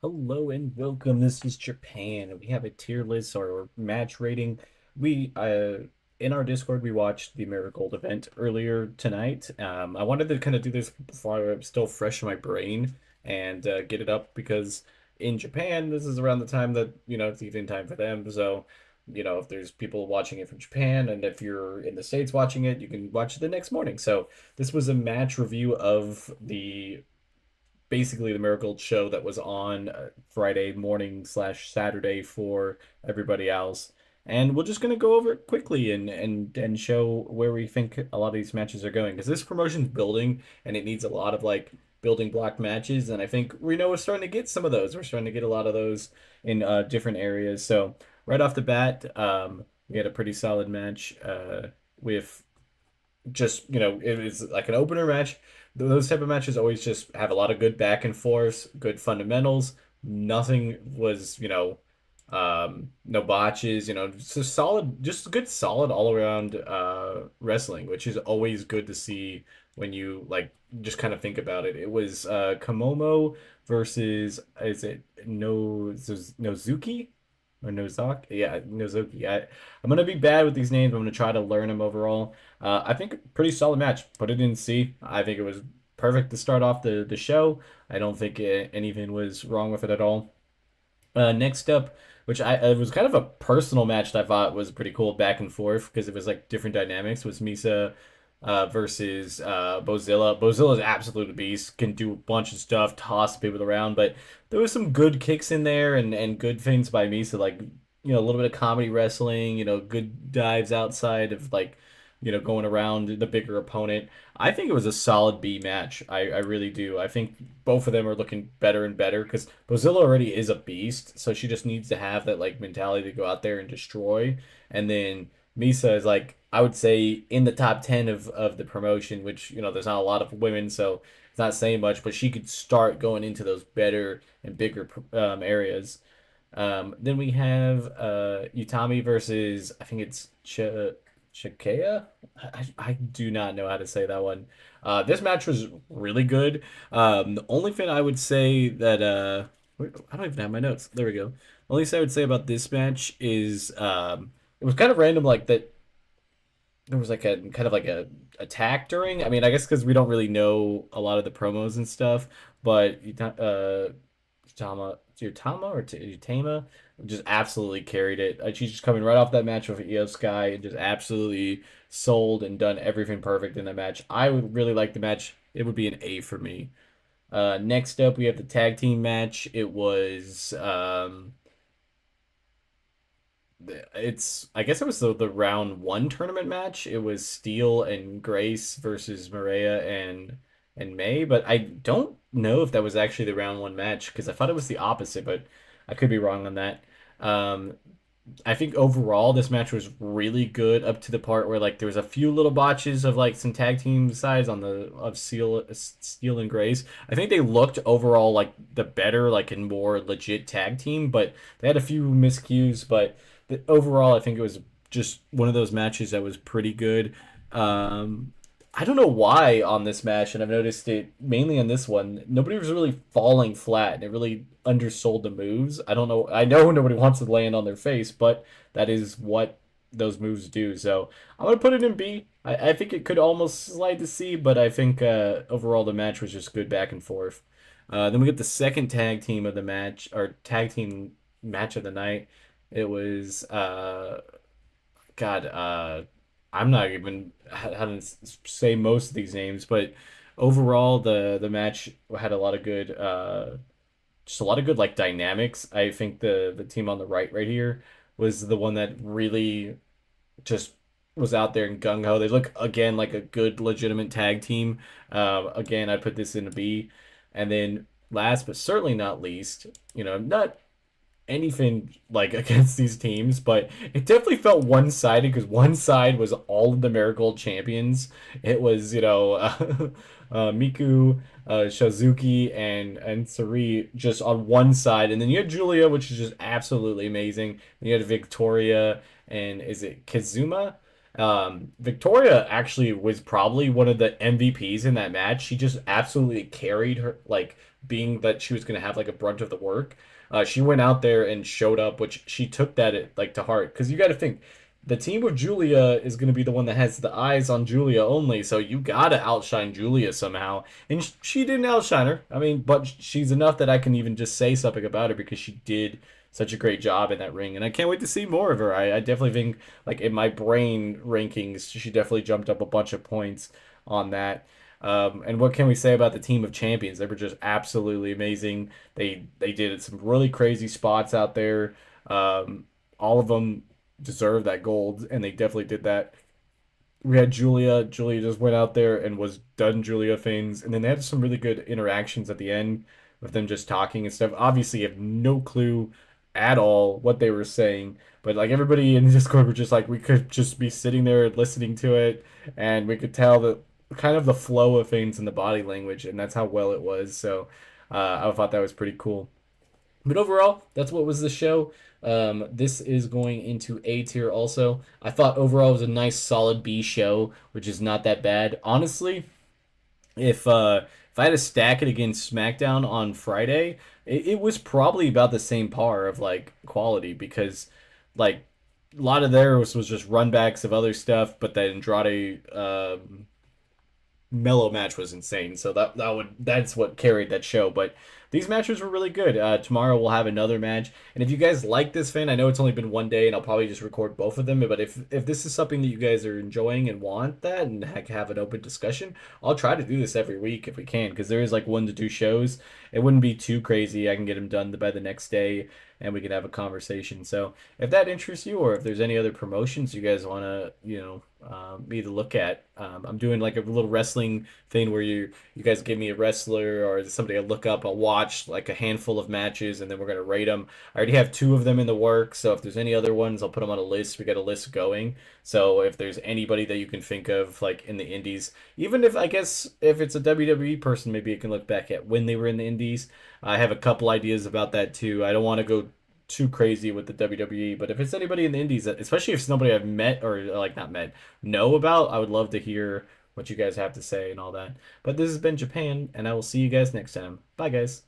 Hello and welcome. This is Japan. We have a tier list or match rating. We In our Discord we watched the Marigold event earlier tonight. I wanted to kind of do this before I'm still fresh in my brain and get it up because in Japan this is around the time that it's evening time for them. So if there's people watching it from Japan and if you're in the States watching it, you can watch it the next morning. So this was a match review of the basically the Marigold show that was on Friday morning slash Saturday for everybody else. And we're just gonna go over it quickly and show where we think a lot of these matches are going because this promotion's building and it needs a lot of like building block matches. And I think we're starting to get some of those. We're starting to get a lot of those in different areas. So right off the bat, we had a pretty solid match with just it was like an opener match. Those type of matches always just have a lot of good back and forth, good fundamentals. Nothing was no botches. Just solid, just good solid all around wrestling, which is always good to see when you like just kind of think about it. It was Kamomo versus, is it Nozuki or Nozaki? Yeah, Nozuki. I'm gonna be bad with these names. I'm gonna try to learn them overall. I think pretty solid match. Put it in C. I think it was perfect to start off the show. I don't think anything was wrong with it at all. Next up, which it was kind of a personal match that I thought was pretty cool back and forth because it was like different dynamics, was Misa versus Bozilla. Bozilla's absolute beast, can do a bunch of stuff, toss people around, but there was some good kicks in there and good things by Misa, like a little bit of comedy wrestling, good dives outside of like going around the bigger opponent. I think it was a solid B match. I really do. I think both of them are looking better and better because Bozilla already is a beast, so she just needs to have that like mentality to go out there and destroy. And then Misa is like, I would say in the top 10 of the promotion, which there's not a lot of women, so it's not saying much, but she could start going into those better and bigger areas. Then we have Utami versus, I think it's Chikea. I do not know how to say that one. This match was really good. The only thing I would say that I don't even have my notes. There we go. Only thing I would say about this match is it was kind of random, like that there was like a kind of like a attack during. I mean, I guess because we don't really know a lot of the promos and stuff, but Utama just absolutely carried it. She's just coming right off that match with Io Sky and just absolutely sold and done everything perfect in that match. I would really like the match. It would be an A for me. Next up, we have the tag team match. It was it's I guess it was the round one tournament match. It was Steel and Grace versus Maria and May, but I don't know if that was actually the round one match because I thought it was the opposite, but I could be wrong on that. Um, I think overall this match was really good up to the part where like there was a few little botches of like some tag team sides on the of Steel and Grace. I think they looked overall like the better like and more legit tag team, but they had a few miscues. But overall, I think it was just one of those matches that was pretty good. Um, I don't know why on this match, and I've noticed it mainly on this one. Nobody was really falling flat, and it really undersold the moves. I don't know. I know nobody wants to land on their face, but that is what those moves do. So I'm gonna put it in B. I think it could almost slide to C, but I think overall the match was just good back and forth. Then we get the second tag team of the match, or tag team match of the night. It was God, I'm not even how to say most of these names, but overall the match had a lot of good just a lot of good like dynamics. I think the team on the right here was the one that really just was out there in gung ho. They look again like a good legitimate tag team. Again, I put this in a B, and then last but certainly not least, not anything like against these teams, but it definitely felt one-sided because one side was all of the Marigold champions. It was, Miku, Shazuki, and Sari just on one side, and then you had Julia, which is just absolutely amazing. And you had Victoria, and is it Kazuma? Victoria actually was probably one of the MVPs in that match. She just absolutely carried her like being that she was going to have like a brunt of the work. She went out there and showed up, which she took that like to heart. Because you got to think, the team with Julia is going to be the one that has the eyes on Julia only. So you got to outshine Julia somehow, and she didn't outshine her. I mean, but she's enough that I can even just say something about her because she did such a great job in that ring, and I can't wait to see more of her. I definitely think, like in my brain rankings, she definitely jumped up a bunch of points on that. And what can we say about the team of champions? They were just absolutely amazing. They did some really crazy spots out there. All of them deserve that gold, and they definitely did that. We had Julia. Julia just went out there and was done Julia things, and then they had some really good interactions at the end with them just talking and stuff. Obviously, you have no clue at all what they were saying, but like everybody in the Discord were just like, we could just be sitting there listening to it, and we could tell that kind of the flow of things in the body language, and that's how well it was. So I thought that was pretty cool. But overall, that's what was the show. This is going into A tier also. I thought overall it was a nice solid B show, which is not that bad. Honestly, if I had to stack it against SmackDown on Friday, it was probably about the same par of like quality because like a lot of theirs was just runbacks of other stuff, but the Andrade mellow match was insane. So that's what carried that show. But these matches were really good. Tomorrow we'll have another match, and if you guys like this fan, I know it's only been one day, and I'll probably just record both of them. But if this is something that you guys are enjoying and want that, and have an open discussion, I'll try to do this every week if we can, because there is like 1 to 2 shows. It wouldn't be too crazy. I can get them done by the next day, and we can have a conversation. So if that interests you, or if there's any other promotions you guys want to, me to look at, I'm doing like a little wrestling thing where you guys give me a wrestler or somebody I look up. I'll watch like a handful of matches, and then we're gonna rate them. I already have 2 of them in the works, so if there's any other ones, I'll put them on a list. We got a list going. So if there's anybody that you can think of, like in the indies, even if I guess if it's a WWE person, maybe you can look back at when they were in the indies. I have a couple ideas about that too. I don't want to go too crazy with the WWE, but if it's anybody in the indies, especially if it's somebody I've met or like not met, know about, I would love to hear what you guys have to say and all that. But this has been Japan, and I will see you guys next time. Bye, guys.